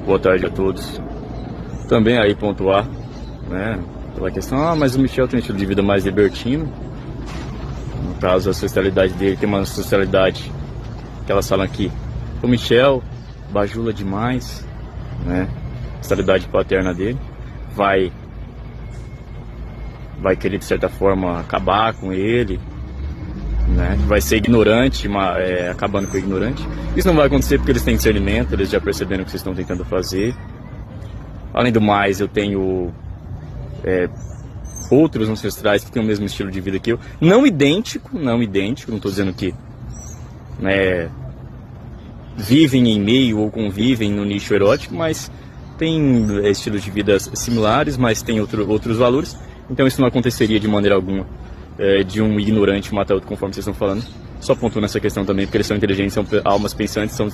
Boa tarde a todos. Também aí pontuar, né, pela questão, mas o Michel tem um estilo de vida mais libertino. No caso, a socialidade dele tem uma socialidade que elas falam aqui. O Michel bajula demais, né, a socialidade paterna dele. Vai querer, de certa forma, acabar com ele, né? Vai ser ignorante, acabando com o ignorante. Isso não vai acontecer porque eles têm discernimento, eles já perceberam o que vocês estão tentando fazer. Além do mais, eu tenho outros ancestrais que têm o mesmo estilo de vida que eu. Não idêntico, não estou dizendo que vivem em meio ou convivem no nicho erótico, mas têm estilos de vida similares, mas têm outros valores. Então isso não aconteceria de maneira alguma de um ignorante matar outro, conforme vocês estão falando. Só pontuo nessa questão também, porque eles são inteligentes, são almas pensantes, são